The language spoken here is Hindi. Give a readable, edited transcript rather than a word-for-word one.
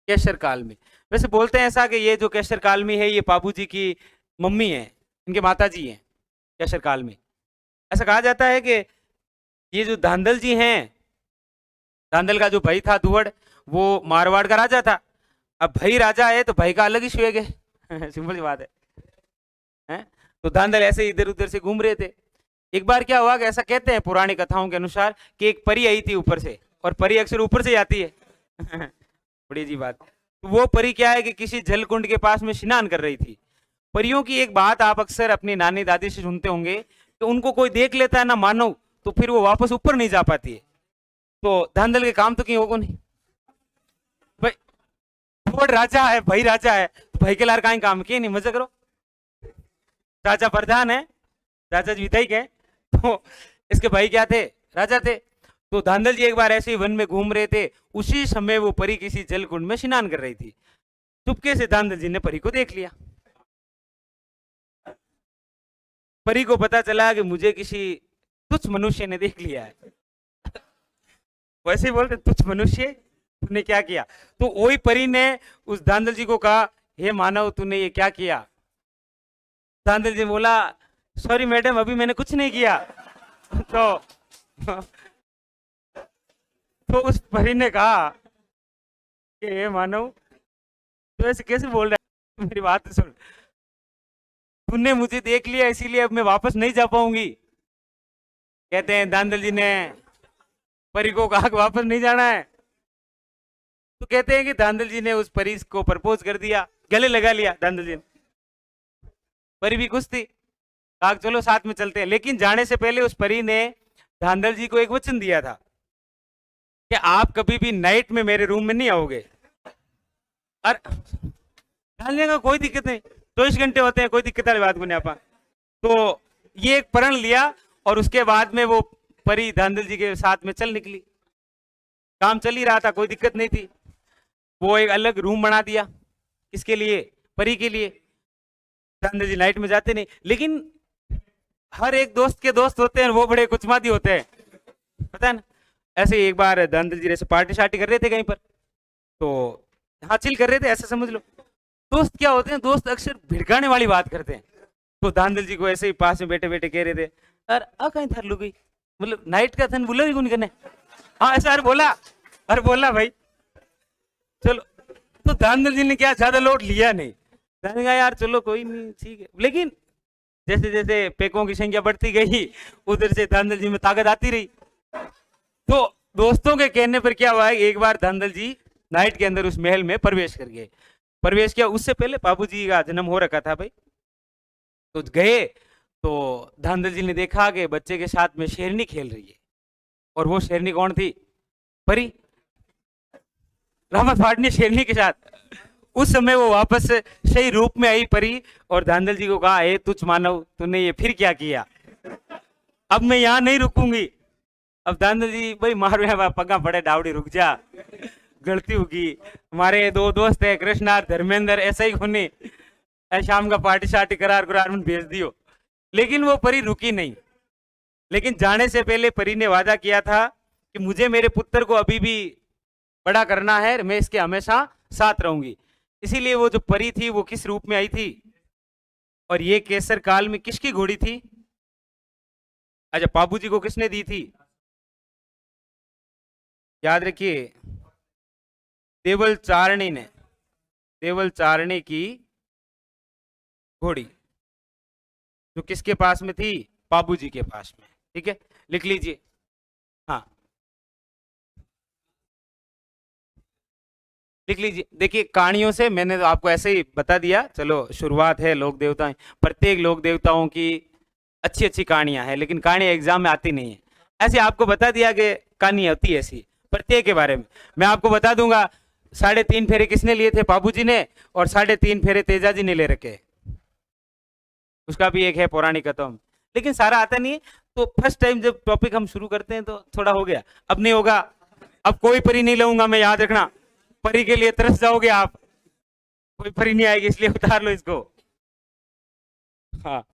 केशर कालमी। वैसे बोलते हैं ऐसा कि ये जो केशर कालमी है ये पापू जी की मम्मी है, इनके माता जी हैं केशर कालमी। ऐसा कहा जाता है कि ये जो धांधल जी हैं, धांधल का जो भाई था दुवड़, वो मारवाड़ का राजा था। अब भाई राजा है तो भाई का अलग ही शुएग है सिंपल सी बात है, हैं? तो धांधल ऐसे इधर उधर से घूम रहे थे। एक बार क्या हुआ कि ऐसा कहते हैं पुरानी कथाओं के अनुसार कि एक परी आई थी ऊपर से, और परी अक्सर ऊपर से आती है बड़ी अजीब बात। तो वो परी क्या है कि किसी जल कुंड के पास में स्नान कर रही थी। परियों की एक बात आप अक्सर अपनी नानी दादी से सुनते होंगे कि उनको कोई देख लेता है ना मानव, तो फिर वो वापस ऊपर नहीं जा पाती है। तो धांधल के काम तो कहीं होगा नहीं भाई, थोड़ राजा है, भाई राजा है, तो भाई के लार कहीं काम किए नहीं, मजा करो। राजा प्रधान है, राजा जी विधायक है, तो इसके भाई क्या थे, राजा थे। तो धांधल जी एक बार ऐसे ही वन में घूम रहे थे, उसी समय वो परी किसी जल कुंड में स्नान कर रही थी। चुपके से धांधल जी ने परी को देख लिया। परी को पता चला कि मुझे किसी तुच्छ मनुष्य ने देख लिया है वैसे ही बोलते तुच्छ मनुष्य, तूने क्या किया। तो वही परी ने उस धांधल जी को कहा, हे मानव तूने ये क्या किया। धांधल जी बोला, सॉरी मैडम अभी मैंने कुछ नहीं किया तो तो उस परी ने कहा कि हे मानव तू ऐसे कैसे बोल रहा है, मेरी बात तो सुन, तूने मुझे देख लिया इसीलिए अब मैं वापस नहीं जा पाऊंगी। कहते हैं धांधल जी ने परी को कहा कि वापस नहीं जाना है। तो कहते हैं कि धांधल जी ने उस परी को प्रपोज कर दिया, गले लगा लिया धांधल जी ने। परी भी खुश थी, कहा चलो साथ में चलते हैं। लेकिन जाने से पहले उस परी ने धांधल जी को एक वचन दिया था कि आप कभी भी नाइट में मेरे रूम में नहीं आओगे। और डालने का कोई दिक्कत नहीं, 24 घंटे होते हैं, कोई दिक्कत वाली बात को नहीं आपा। तो ये एक प्रण लिया और उसके बाद में वो परी धांधल जी के साथ में चल निकली। काम चल ही रहा था, कोई दिक्कत नहीं थी। वो एक अलग रूम बना दिया, किसके लिए, परी के लिए। धांधल जी नाइट में जाते नहीं, लेकिन हर एक दोस्त के दोस्त होते हैं, वो बड़े कुचमादी होते हैं, पता है ना। ऐसे एक बार धांधल जी ऐसे पार्टी शार्टी कर रहे थे कहीं पर, तो हाँ चिल कर रहे थे ऐसा समझ लो। दोस्त क्या होते हैं, दोस्त अक्सर भिड़काने वाली बात करते हैं। तो धांधल जी को ऐसे ही पास में बैठे बैठे कह रहे थे, अरे आ कहीं थर लू गई, मतलब नाइट का थन बोला भी करने। हाँ ऐसा अरे बोला भाई चलो। तो धांधल जी ने क्या ज्यादा लोड लिया नहीं, धांधल कहा यार चलो कोई नहीं ठीक है। लेकिन जैसे जैसे पेकों की संख्या बढ़ती गई उधर से धांधल जी में ताकत आती रही। तो दोस्तों के कहने पर क्या हुआ, एक बार धांधल जी नाइट के अंदर उस महल में प्रवेश कर गए। प्रवेश किया, उससे पहले बाबू जी का जन्म हो रखा था भाई। तो गए तो धांधल जी ने देखा कि बच्चे के साथ में शेरनी खेल रही है, और वो शेरनी कौन थी, परी, रामत फाड़नी शेरनी के साथ। उस समय वो वापस सही रूप में आई परी, और धांधल जी को कहा, हे तुच्छ मानव तूने ये फिर क्या किया, अब मैं यहाँ नहीं रुकूंगी। अब धांधल जी भाई मारो पगा पड़े डावड़ी रुक जा, गलती होगी, हमारे दो दोस्त है कृष्णा और धर्मेंद्र, ऐसा ही खूनी शाम का पार्टी शार्टी करार करार में भेज दियो। लेकिन वो परी रुकी नहीं। लेकिन जाने से पहले परी ने वादा किया था कि मुझे मेरे पुत्र को अभी भी बड़ा करना है, मैं इसके हमेशा साथ रहूंगी। इसीलिए वो जो परी थी वो किस रूप में आई थी, और ये केसर काल में किसकी घोड़ी थी, अच्छा पापू जी को किसने दी थी, याद रखिए, देवल चारणी ने, देवल चारणी की घोड़ी, जो किसके पास में थी, बाबू जी के पास में। ठीक है, लिख लीजिए। हाँ लिख लीजिए। देखिए कहानियों से मैंने तो आपको ऐसे ही बता दिया, चलो शुरुआत है लोक देवता, प्रत्येक लोक देवताओं की अच्छी अच्छी कहानियां हैं, लेकिन कहानी एग्जाम में आती नहीं है। ऐसे आपको बता दिया कि कहानी होती है ऐसी प्रत्येक के बारे में। मैं आपको बता दूंगा 3.5 फेरे किसने लिए थे, बाबू जी ने, और 3.5 फेरे तेजा जी ने ले रखे, उसका भी एक है पौराणिक कथा। लेकिन सारा आता नहीं है, तो फर्स्ट टाइम जब टॉपिक हम शुरू करते हैं तो थोड़ा हो गया, अब नहीं होगा। अब कोई परी नहीं लाऊंगा मैं, याद रखना, परी के लिए तरस जाओगे आप, कोई परी नहीं आएगी, इसलिए उतार लो इसको। हाँ